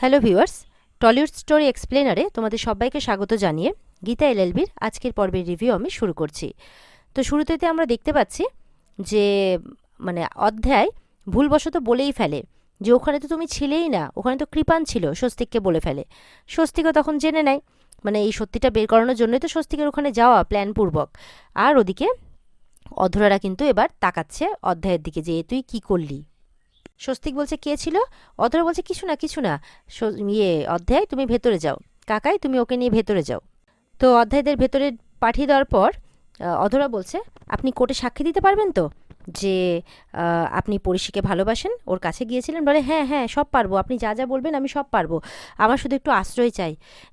Hello viewers, Tollywood story এক্সপ্লেনারে তোমাদের সবাইকে স্বাগত জানিয়ে গীতা এলএলবির আজকের পর্বের রিভিউ আমি শুরু করছি। তো শুরুতেতে আমরা দেখতে পাচ্ছি যে অধ্যায় ভুলবশত বলেই ফেলে যে ওখানে তো তুমি ছিলেই না, ওখানে তো কৃপান ছিল, স্বস্তিককে বলে ফেলে। স্বস্তিকও তখন জেনে নেয়, এই সত্যিটা বের করানোর জন্যই তো স্বস্তিকের ওখানে যাওয়া প্ল্যানপূর্বক। আর ওদিকে অধরারা কিন্তু এবার তাকাচ্ছে অধ্যায়ের দিকে যে তুই কি করলি। স্বস্তিক বলছে কে ছিল? অধরা বলছে কিছু না কিছু না, অধ্যায় তুমি ভেতরে যাও, কাকাই তুমি ওকে নিয়ে ভেতরে যাও। তো অধ্যায়দের ভেতরে পাঠিয়ে দেওয়ার পর অধরা বলছে আপনি কোর্টে সাক্ষী দিতে পারবেন তো যে আপনি পরিষীকে ভালোবাসেন, ওর কাছে গিয়েছিলেন? বলে হ্যাঁ হ্যাঁ সব পারবো, আপনি যা যা বলবেন আমি সব পারবো, আমার শুধু একটু আশ্রয় চাই।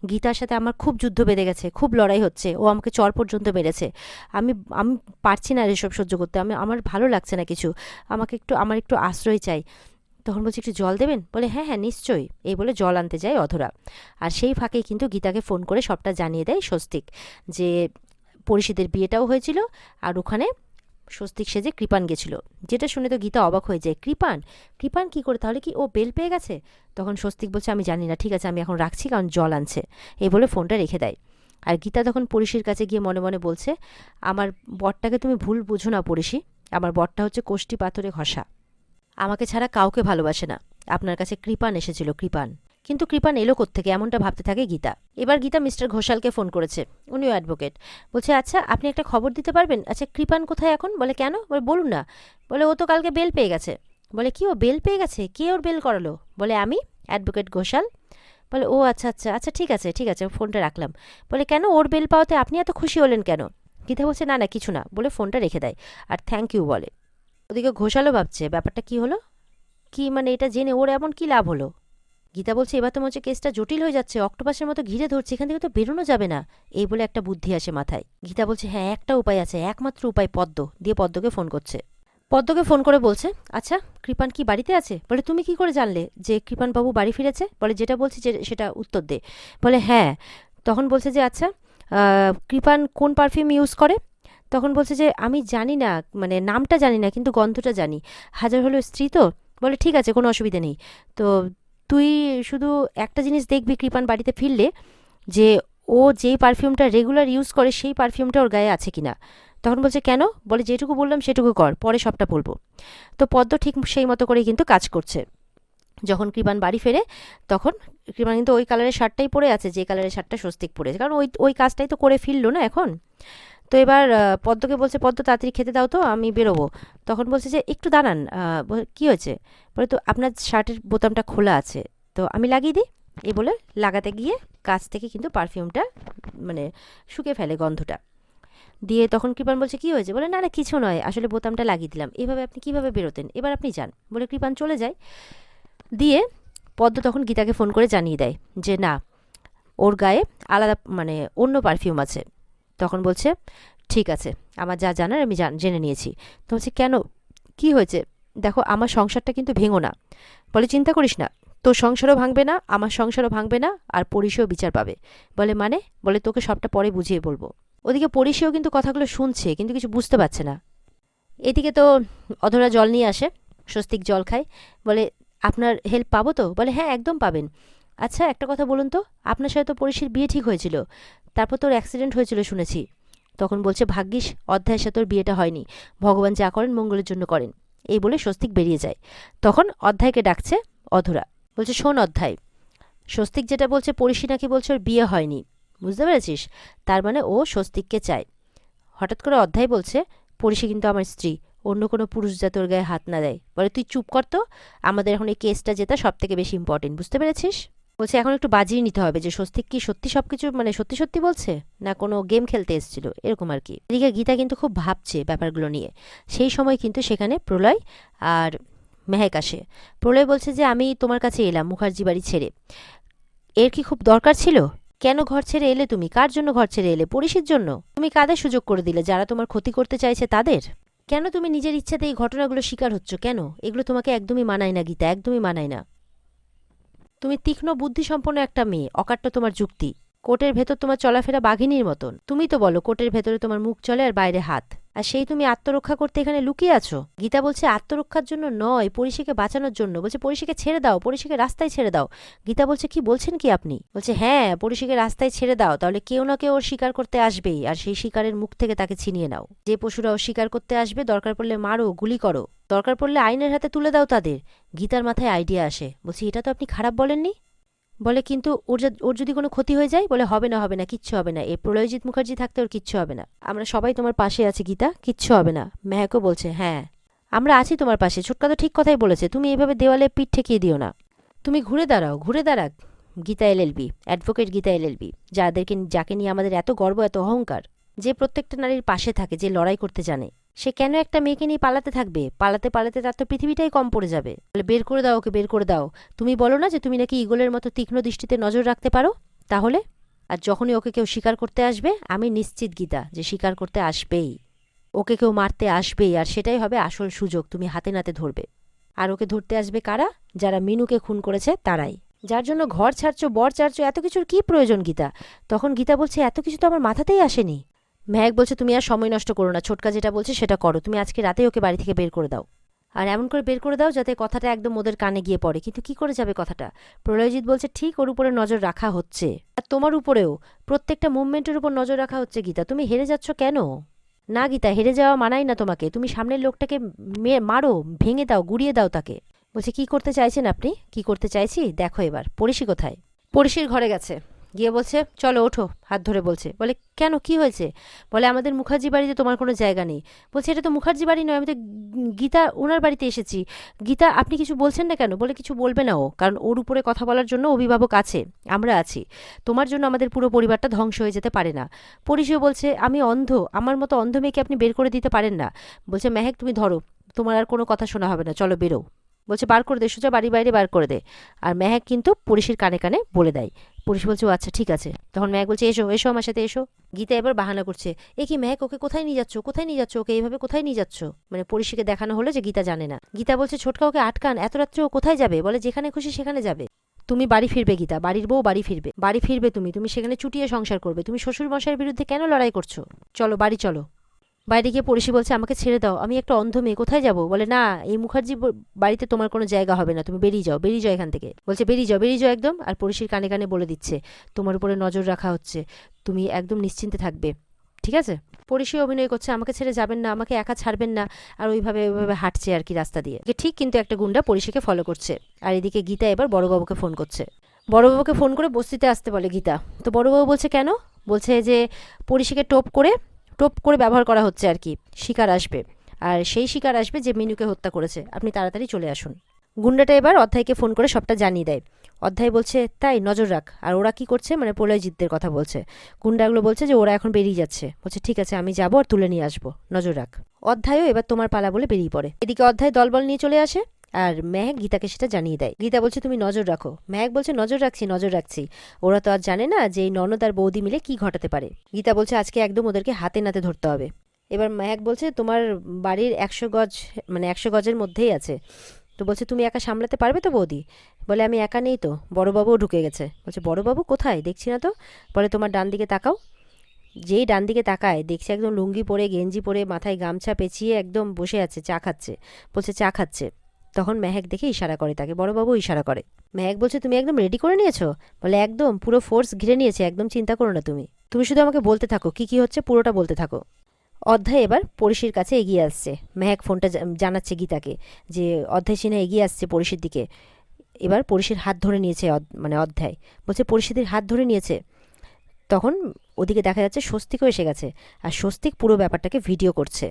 গীতার সাথে আমার খুব যুদ্ধ বেঁধে গেছে, খুব লড়াই হচ্ছে, ও আমাকে চর পর্যন্ত মেরেছে, আমি আমি পারছি না এসব সহ্য করতে, আমার ভালো লাগছে না কিছু, আমার একটু আশ্রয় চাই। তখন বলছি একটু জল দেবেন? বলে হ্যাঁ হ্যাঁ নিশ্চয়ই। এই বলে জল আনতে যায় অধরা। আর সেই ফাঁকেই কিন্তু গীতাকে ফোন করে সবটা জানিয়ে দেয় স্বস্তিক যে পরিষদের বিয়েটাও হয়েছিল আর ওখানে স্বস্তিক সেজে কৃপান গেছিল। যেটা শুনে তো গীতা অবাক হয়ে যায়, কৃপান কৃপান কী করে, তাহলে কি ও বেল পেয়ে গেছে? তখন স্বস্তিক বলছে আমি জানি না, ঠিক আছে আমি এখন রাখছি কারণ জল আনছে, এই বলে ফোনটা রেখে দেয়। আর গীতা তখন পরিষীর কাছে গিয়ে মনে মনে বলছে আমার বরটাকে তুমি ভুল বুঝো না পরিষী, আমার বরটা হচ্ছে কোষ্ঠী পাথরে ঘষা, আমাকে ছাড়া কাউকে ভালোবাসে না, আপনার কাছে কৃপান এসেছিল, কৃপান। কিন্তু কৃপান এলো কোত্থেকে, এমনটা ভাবতে থাকে গীতা। এবার গীতা মিস্টার ঘোষালকে ফোন করেছে, উনিও অ্যাডভোকেট। বলছে আচ্ছা আপনি একটা খবর দিতে পারবেন, আচ্ছা কৃপান কোথায় এখন? বলে কেন? বলে বলুন না। বলে ও তো কালকে বেল পেয়ে গেছে। বলে কি ও বেল পেয়ে গেছে? কে ওর বেল করালো? বলে আমি, অ্যাডভোকেট ঘোষাল। বলে ও আচ্ছা আচ্ছা আচ্ছা ঠিক আছে ঠিক আছে, ফোনটা রাখলাম। বলে কেন, ওর বেল পাওয়াতে আপনি এত খুশি হলেন কেন? গীতা বলছে না না কিছু না, বলে ফোনটা রেখে দেয় আর থ্যাংক ইউ বলে। ওদিকে ঘোষালও ভাবছে ব্যাপারটা কি হলো, কি এটা জেনে ওর এমন কি লাভ হলো। গীতা বলছে এবার তো মনে হচ্ছে কেসটা জটিল হয়ে যাচ্ছে, অক্টোপাসের মতো ঘিরে ধরছে, এখান থেকে তো বেরোনো যাবে না। এই বলে একটা বুদ্ধি আসে মাথায়। গীতা বলছে হ্যাঁ একটা উপায় আছে, একমাত্র উপায় পদ্ম, দিয়ে পদ্মকে ফোন করছে। পদ্মকে ফোন করে বলছে আচ্ছা কৃপান কি বাড়িতে আছে? বলে তুমি কি করে জানলে যে কৃপান বাবু বাড়ি ফিরেছে? বলে যেটা বলছি যে সেটা উত্তর দে। বলে হ্যাঁ। তখন বলছে যে আচ্ছা কৃপান কোন পারফিউম ইউজ করে? তখন বলছে যে আমি জানি না, নামটা জানি না কিন্তু গন্ধটা জানি, হাজার হলো স্ত্রী তো। বলে ঠিক আছে কোনো অসুবিধা নেই, তো তুই শুধু একটা জিনিস দেখবি কৃপান বাড়িতে ফিরলে, যে ও যেই পারফিউমটা রেগুলার ইউজ করে সেই পারফিউমটা ওর গায়ে আছে কিনা। তখন বলছে কেন? বলে যেটুকু বললাম সেটুকু কর, পরে সবটা বলবো। তো পদ্ম ঠিক সেই মতো করেই কিন্তু কাজ করছে। যখন কৃপান বাড়ি ফেরে তখন কৃপান কিন্তু ওই কালারের শার্টটাই পরে আছে যে কালারের শার্টটা স্বস্তিক পরেছে, কারণ ওই ওই কাজটাই তো করে ফিরলো না এখন। তো এবার পদ্মকে বলছে পদ্ম তাড়াতাড়ি খেতে দাও তো আমি বেরোবো। তখন বলছে যে একটু দাঁড়ান, কি হয়েছে? বলে তো আপনার শার্টের বোতামটা খোলা আছে, তো আমি লাগিয়ে দিই। এই বলে লাগাতে গিয়ে কাছ থেকে কিন্তু পারফিউমটা শুকে ফেলে গন্ধটা। দিয়ে তখন কৃপান বলছে কি হয়েছে? বলে না না কিছু নয়, আসলে বোতামটা লাগিয়ে দিলাম, এভাবে আপনি কিভাবে বেরোতেন, এবার আপনি যান। বলে কৃপান চলে যায়। দিয়ে পদ্ম তখন গীতাকে ফোন করে জানিয়ে দেয় যে না, ওর গায়ে আলাদা অন্য পারফিউম আছে। তখন বলছে ঠিক আছে, আমার যা জানার আমি জেনে নিয়েছি। তো বলছে কেন, কি হয়েছে? দেখো আমার সংসারটা কিন্তু ভেঙো না। বলে চিন্তা করিস না, তোর সংসারও ভাঙবে না, আমার সংসারও ভাঙবে না, আর পরিষেও বিচার পাবে। বলে বলে তোকে সবটা পরে বুঝিয়ে বলবো। ওদিকে পরিষেও কিন্তু কথাগুলো শুনছে কিন্তু কিছু বুঝতে পারছে না। এদিকে তো অধরা জল নিয়ে আসে, স্বস্তিক জল খায়। বলে আপনার হেল্প পাবো তো? বলে হ্যাঁ একদম পাবেন। আচ্ছা একটা কথা বলুন তো, আপনার সাথে তো পরিষীর বিয়ে ঠিক হয়েছিল, তারপর তোর অ্যাক্সিডেন্ট হয়েছিল শুনেছি। তখন বলছে ভাগ্যিস অধ্যায়ের সাথে তোর বিয়েটা হয়নি, ভগবান যা করেন মঙ্গলের জন্য করেন। এই বলে স্বস্তিক বেরিয়ে যায়। তখন অধ্যায়কে ডাকছে অধরা। বলছে শোন অধ্যায়, স্বস্তিক যেটা বলছে পরিষী নাকি বলছে ওর বিয়ে হয়নি, বুঝতে পেরেছিস? তার ও স্বস্তিককে চায়। হঠাৎ করে অধ্যায় বলছে পরিষী কিন্তু আমার স্ত্রী, অন্য কোনো পুরুষ যাতে ওর গায়ে হাত না দেয়। বলে তুই চুপ কর তো, আমাদের এখন এই কেসটা জেতা সব থেকে বেশি ইম্পর্টেন্ট, বুঝতে পেরেছিস? বলছে এখন একটু বাজিয়ে নিতে হবে যে স্বস্তিক কি সত্যি সব কিছু সত্যি সত্যি বলছে না কোনো গেম খেলতে এসেছিল, এরকম আর কি। এদিকে গীতা কিন্তু খুব ভাবছে ব্যাপারগুলো নিয়ে। সেই সময় কিন্তু সেখানে প্রলয় আর মেহেক আসে। প্রলয় বলছে যে আমি তোমার কাছে এলাম মুখার্জি বাড়ি ছেড়ে, এর কি খুব দরকার ছিল? কেন ঘর ছেড়ে এলে তুমি? কার জন্য ঘর ছেড়ে এলে? পরিষীর জন্য? তুমি কাদের সুযোগ করে দিলে? যারা তোমার ক্ষতি করতে চাইছে তাদের? কেন তুমি নিজের ইচ্ছাতে এই ঘটনাগুলো শিকার হচ্ছ কেন? এগুলো তোমাকে একদমই মানায় না গীতা, একদমই মানায় না। তুমি তীক্ষ্ণ বুদ্ধিসম্পন্ন একটা মেয়ে, অকাট্য তোমার যুক্তি। কোর্টের ভেতর তোমার চলাফেরা বাঘিনীর মতন। তুমি তো বলো কোর্টের ভেতরে তোমার মুখ চলে আর বাইরে হাত। আর সেই তুমি আত্মরক্ষা করতে এখানে লুকিয়ে আছো? গীতা বলছে আত্মরক্ষার জন্য নয়, পরিশীকে বাঁচানোর জন্য। বলছে পরিশীকে ছেড়ে দাও, পরিশীকে রাস্তায় ছেড়ে দাও। গীতা বলছে কি বলছেন কি আপনি? বলছে হ্যাঁ, পরিশীকে রাস্তায় ছেড়ে দাও, তাহলে কেউ না কেউ ওর শিকার করতে আসবেই, আর সেই শিকারের মুখ থেকে তাকে ছিনিয়ে নাও। যে পশুরা ওর শিকার করতে আসবে দরকার পড়লে মারো, গুলি করো, দরকার পড়লে আইনের হাতে তুলে দাও তাদের। গীতার মাথায় আইডিয়া আসে, বলছি এটা তো আপনি খারাপ বলেননি। বলে কিন্তু ওর যদি কোনো ক্ষতি হয়ে যায়? বলে হবে না, হবে না, কিচ্ছু হবে না, এই প্রলয়জিৎ মুখার্জি থাকতে ওর কিচ্ছু হবে না, আমরা সবাই তোমার পাশে আছি গীতা, কিচ্ছু হবে না। মেহেকও বলছে হ্যাঁ আমরা আছি তোমার পাশে, ছোটকা তো ঠিক কথাই বলেছে, তুমি এভাবে দেওয়ালে পিঠ ঠেকিয়ে দিও না, তুমি ঘুরে দাঁড়াও, ঘুরে দাঁড়াক। Geeta LLB, advocate Geeta LLB, যাকে নিয়ে আমাদের এত গর্ব, এত অহংকার, যে প্রত্যেকটা নারীর পাশে থাকে, যে লড়াই করতে জানে, সে কেন একটা মেয়েকে নিয়ে পালাতে থাকবে? পালাতে পালাতে তার তো পৃথিবীটাই কম পড়ে যাবে। বলে বের করে দাও ওকে, বের করে দাও। তুমি বলো না যে তুমি নাকি ঈগলের মতো তীক্ষ্ণ দৃষ্টিতে নজর রাখতে পারো, তাহলে? আর যখনই ওকে কেউ শিকার করতে আসবে, আমি নিশ্চিত গীতা যে শিকার করতে আসবেই, ওকে কেউ মারতে আসবেই, আর সেটাই হবে আসল সুযোগ, তুমি হাতে নাতে ধরবে। আর ওকে ধরতে আসবে কারা? যারা মিনুকে খুন করেছে তারাই। যার জন্য ঘর ছাড়ছো, বর ছাড়ছো, এত কিছুর কি প্রয়োজন গীতা? তখন গীতা বলছে এত কিছু তো আমার মাথাতেই আসেনি। মেহেক বলছে তুমি আর সময় নষ্ট করো না, ছোটকা যেটা বলছে সেটা করো, তুমি আজকে রাতেই ওকে বাড়ি থেকে বের করে দাও, আর এমন করে বের করে দাও যাতে কথাটা একদম ওদের কানে গিয়ে পড়ে। কিন্তু কি করে যাবে কথাটা? প্রলয়জিৎ বলছে ঠিক ওর উপরে নজর রাখা হচ্ছে, আর তোমার উপরেও, প্রত্যেকটা মুভমেন্টের উপর নজর রাখা হচ্ছে। গীতা তুমি হেরে যাচ্ছ কেন? না গীতা, হেরে যাওয়া মানাই না তোমাকে, তুমি সামনের লোকটাকে মারো, ভেঙে দাও, গুড়িয়ে দাও তাকে। বলছে কি করতে চাইছেন আপনি? কি করতে চাইছি দেখো এবার। পড়শি কোথায়? পড়শির ঘরে গেছে, গিয়ে বলছে চলো ওঠো, হাত ধরে বলছে। বলে কেন, কি হয়েছে? বলে আমাদের মুখার্জি বাড়িতে তোমার কোনো জায়গা নেই। বলছে এটা তো মুখার্জি বাড়ি নয়, আমি তো গীতা ওনার বাড়িতে এসেছি। গীতা আপনি কিছু বলছেন না কেন? বলে কিছু বলবে না ও, কারণ ওর উপরে কথা বলার জন্য অভিভাবক আছে, আমরা আছি, তোমার জন্য আমাদের পুরো পরিবারটা ধ্বংস হয়ে যেতে পারে না। পরিশিও বলছে আমি অন্ধ, আমার মতো অন্ধ মেয়েকে আপনি বের করে দিতে পারেন না। বলছে মেহেক তুমি ধরো, তোমার আর কোনো কথা শোনা হবে না, চলো বেরো। বলছে বার করে দে, সোজা বাড়ির বাইরে বার করে দে। আর মেহেক কিন্তু পরিশির কানে কানে বলে দেয়। পুলিশ বলছে ও আচ্ছা ঠিক আছে। তখন মেহেক বলছে এসো এসো আমার সাথে এসো। গীতা এবার বাহানা করছে, এ কি মেহেক, ওকে কোথায় নিয়ে যাচ্ছ, কোথায় নিয়ে যাচ্ছ ওকে, এইভাবে কোথায় নিয়ে যাচ্ছ? মানে পরিশিকে দেখানো হলো যে গীতা জানে না। গীতা বলছে ছোটকা ওকে আটকান, এত রাত্রে ও কোথায় যাবে? বলে যেখানে খুশি সেখানে যাবে। তুমি বাড়ি ফিরবে গীতা, বাড়ির বউ বাড়ি ফিরবে, বাড়ি ফিরবে তুমি, তুমি সেখানে চুটিয়ে সংসার করবে, তুমি শ্বশুর মশাইয়ের বিরুদ্ধে কেন লড়াই করছো? চলো বাড়ি চলো। বাইরে গিয়ে পড়শি বলছে আমাকে ছেড়ে দাও, আমি একটা অন্ধ মেয়ে, কোথায় যাব? বলে না, এই মুখার্জি বাড়িতে তোমার কোনো জায়গা হবে না, তুমি বেরিয়ে যাও, বেরিয়ে যাও এখান থেকে। বলছে বেরিয়ে যাও, বেরিয়ে যাও একদম। আর পড়শির কানে কানে বলে দিচ্ছে তোমার উপরে নজর রাখা হচ্ছে, তুমি একদম নিশ্চিন্তে থাকবে, ঠিক আছে? পড়শি অভিনয় করছে আমাকে ছেড়ে যাবেন না, আমাকে একা ছাড়বেন না, আর ওইভাবে ওইভাবে হাঁটছে আর কি রাস্তা দিয়ে। ঠিক কিন্তু একটা গুন্ডা পড়শিকে ফলো করছে। আর এদিকে গীতা এবার বড়বাবুকে ফোন করছে। বড়বাবুকে ফোন করে বস্তিতে আসতে বলে গীতা। তো বড়বাবু বলছে কেন? বলছে যে পড়শিকে টোপ করে ব্যবহার করা হচ্ছে আর কি, শিকার আসবে, আর সেই শিকার আসবে যে মিনুকে হত্যা করেছে, আপনি তাড়াতাড়ি চলে আসুন। গুন্ডাটা এবার অধ্যায়কে ফোন করে সবটা জানিয়ে দেয়। অধ্যায় বলছে তাই, নজর রাখ। আর ওরা কি করছে, মানে প্রলয়জিৎদের কথা বলছে। গুন্ডাগুলো বলছে যে ওরা এখন বেরিয়ে যাচ্ছে। বলছে ঠিক আছে আমি যাবো আর তুলে নিয়ে আসবো, নজর রাখ। অধ্যায়ও এবার তোমার পালা বলে বেরিয়ে পড়ে। এদিকে অধ্যায় দলবল নিয়ে চলে আসে, আর মেহেক গীতাকে সেটা জানিয়ে দেয়। গীতা বলছে তুমি নজর রাখো। মেহেক বলছে নজর রাখছি, নজর রাখছি, ওরা তো আর জানে না যে এই ননদ আর বৌদি মিলে কি ঘটাতে পারে। গীতা বলছে আজকে একদম ওদেরকে হাতে নাতে ধরতে হবে। এবার মেহেক বলছে তোমার বাড়ির 100 গজ, মানে 100 গজের মধ্যেই আছে, তো বলছে তুমি একা সামলাতে পারবে তো বৌদি? বলে আমি একা নেই তো, বড়বাবুও ঢুকে গেছে। বলছে বড়বাবু কোথায়, দেখছি না তো। বলে তোমার ডান দিকে তাকাও। যেই ডান দিকে তাকায় দেখছে একদম লুঙ্গি পরে, গেঞ্জি পরে, মাথায় গামছা পেঁচিয়ে একদম বসে আছে, চা খাচ্ছে। বলছে চা খাচ্ছে। তখন মেহেক দেখে ইশারা করে তাকে, বড়বাবু ইশারা করে। মেহেক বলছে তুমি একদম রেডি করে নিয়েছো? বলে একদম, পুরো ফোর্স ঘিরে নিয়েছে, একদম চিন্তা করো না তুমি, তুমি শুধু আমাকে বলতে থাকো কি কি হচ্ছে, পুরোটা বলতে থাকো। অধ্যায় এবার পড়শির কাছে এগিয়ে আসছে। মেহেক ফোনটা জানাচ্ছে গীতাকে যে অধ্যায় সিনহা এগিয়ে আসছে পড়শির দিকে। এবার পড়শির হাত ধরে নিয়েছে, মানে অধ্যায় বলছে পড়শিদের হাত ধরে নিয়েছে। তখন ওদিকে দেখা যাচ্ছে স্বস্তিকও এসে গেছে, আর স্বস্তিক পুরো ব্যাপারটাকে ভিডিও করছে।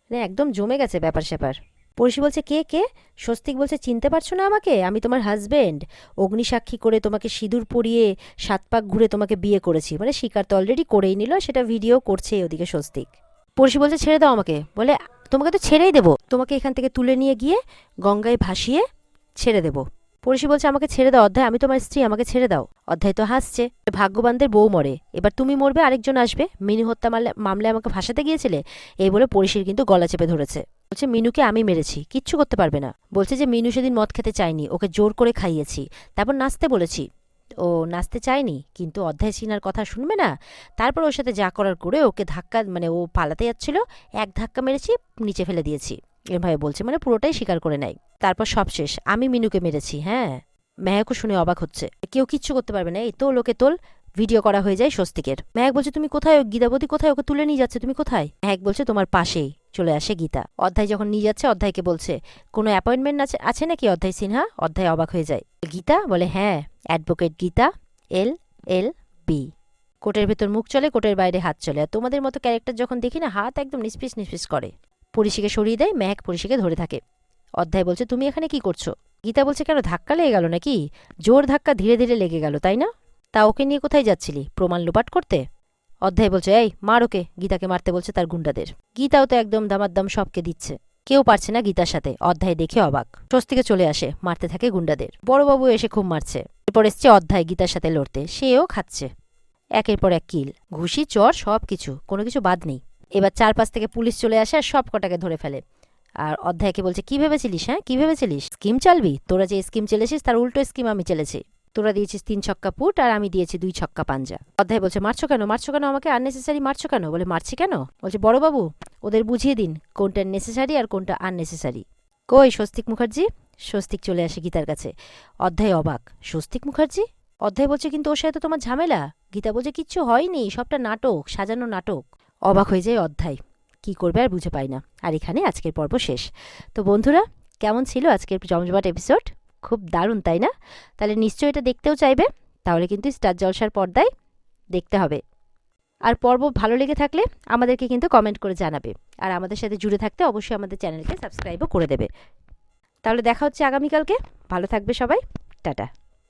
মানে একদম জমে গেছে ব্যাপার স্যাপার। পড়শি বলছে কে কে? স্বস্তিক বলছে চিনতে পারছো না আমাকে, আমি তোমার হাজবেন্ড, অগ্নিসাক্ষী করে তোমাকে সিঁদুর পরিয়ে 7 পাক ঘুরে তোমাকে বিয়ে করেছি। মানে স্বীকার তো অলরেডি করেই নিল, সেটা ভিডিও করছে ওদিকে স্বস্তিক। পড়শি বলছে ছেড়ে দাও আমাকে। বলে তোমাকে তো ছেড়েই দেবো, তোমাকে এখান থেকে তুলে নিয়ে গিয়ে গঙ্গায় ভাসিয়ে ছেড়ে দেবো। পড়শি বলছে আমাকে ছেড়ে দাও অধ্যায়, আমি তোমার স্ত্রী, আমাকে ছেড়ে দাও। অধ্যায় তো হাসছে, ভাগ্যবানদের বউ মরে, এবার তুমি মরবে, আরেকজন আসবে। মিনু হত্যা মামলায় আমাকে ফাঁসাতে গিয়েছিলে, এই বলে পড়শির কিন্তু গলা চেপে ধরেছে। বলছে মিনুকে আমি মেরেছি, কিচ্ছু করতে পারবে না। বলছে যে মিনু সেদিন মদ খেতে চায়নি, ওকে জোর করে খাইয়েছি, তারপর নাচতে বলেছি, ও নাচতে চায়নি, কিন্তু অধ্যায় সিনহার কথা শুনবে না। তারপর ওর সাথে যা করার করে ওকে ধাক্কা, মানে ও পালাতে যাচ্ছিল, এক ধাক্কা মেরেছি, নিচে ফেলে দিয়েছি, এরভাবে বলছে, মানে পুরোটাই স্বীকার করে নেয়। তারপর সব শেষ, আমি মিনুকে মেরেছি। হ্যাঁ, মেহেকও শুনে অবাক হচ্ছে, কেউ কিচ্ছু করতে পারবে না, এই তোল ওকে তোল। ভিডিও করা হয়ে যায় স্বস্তিকের। মেহেক বলছে, তুমি কোথায়? গীতাবতী কোথায়? ওকে তুলে নিয়ে যাচ্ছে, তুমি কোথায়? মেহেক বলছে, তোমার পাশেই। চলে আসে গীতা। অধ্যায় যখন নিয়ে যাচ্ছে, অধ্যায়কে বলছে, কোনো অ্যাপয়েন্টমেন্ট আছে নাকি অধ্যায় সিনহা? অধ্যায় অবাক হয়ে যায়। গীতা বলে, হ্যাঁ, অ্যাডভোকেট গীতা, LLB। কোটের ভেতর মুখ চলে, কোটের বাইরে হাত চলে। আর তোমাদের মতো ক্যারেক্টার যখন দেখি না, হাত একদম নিষ্পিস নিষ্পিস করে। পরিশিকে সরিয়ে দেয়, মেহেক পরিশিকে ধরে থাকে। অধ্যায় বলছে, তুমি এখানে কি করছো? গীতা বলছে, কেন, ধাক্কা লেগে গেল নাকি? জোর ধাক্কা, ধীরে ধীরে লেগে গেল, তাই না? তা ওকে নিয়ে কোথায় যাচ্ছিলি? প্রমাণ লোপাট করতে? অধ্যায় বলছে, এই মার ওকে। গীতাকে মারতে বলছে তার গুন্ডাদের। গীতাও তো একদম দামাদ্দাম সবকে দিচ্ছে, কেউ পারছে না গীতার সাথে। অধ্যায় দেখে অবাক। স্বস্তিকে চলে আসে, মারতে থাকে গুন্ডাদের। বড়বাবু এসে খুব মারছে। এরপর এসছে অধ্যায় গীতার সাথে লড়তে, সেও খাচ্ছে একের পর এক কিল, ঘুষি, চর, সব কিছু, কোনো কিছু বাদ নেই। এবার চারপাশ থেকে পুলিশ চলে আসে আর সব কটাকে ধরে ফেলে। আর অধ্যায়কে বলছে, কি ভেবেছিলিস? হ্যাঁ, কি ভেবেছিলিস? স্কিম চালবি? তোরা যে স্কিম চেলেছিস তার উল্টো স্কিম আমি চেলেছি। তোরা দিয়েছিস 3 ছক্কা পুট আর আমি দিয়েছি 2 ছক্কা পাঞ্জা। অধ্যায় বলছে, মারছো কেন? মারছো কেন আমাকে? আননেসেসারি মারছো কেন? বলে, মারছি কেন? বলছে, বড়বাবু ওদের বুঝিয়ে দিন কোনটা নেসেসারি আর কোনটা আননেসেসারি। কই স্বস্তিক মুখার্জি? স্বস্তিক চলে আসে গীতার কাছে। অধ্যায় অবাক, স্বস্তিক মুখার্জি? অধ্যায় বলছে, কিন্তু ওর সাথে তো তোমার ঝামেলা। গীতা বলছে, কিচ্ছু হয়নি, সবটা নাটক, সাজানো নাটক। অবাক হয়ে যায় অধ্যায়, কি করবে আর বুঝে পায় না। আর এখানে আজকের পর্ব শেষ। তো বন্ধুরা, কেমন ছিল আজকের জমজমাট এপিসোড? খুব দারুণ, তাই না? তাহলে নিশ্চয়ই এটা দেখতেও চাইবে। তাহলে কিন্তু স্টার জলসার পর্দায় দেখতে হবে। আর পর্ব ভালো লেগে থাকলে আমাদেরকে কিন্তু কমেন্ট করে জানাবে। আর আমাদের সাথে জুড়ে থাকতে অবশ্যই আমাদের চ্যানেলকে সাবস্ক্রাইবও করে দেবে। তাহলে দেখা হচ্ছে আগামীকালকে। ভালো থাকবে সবাই। টাটা।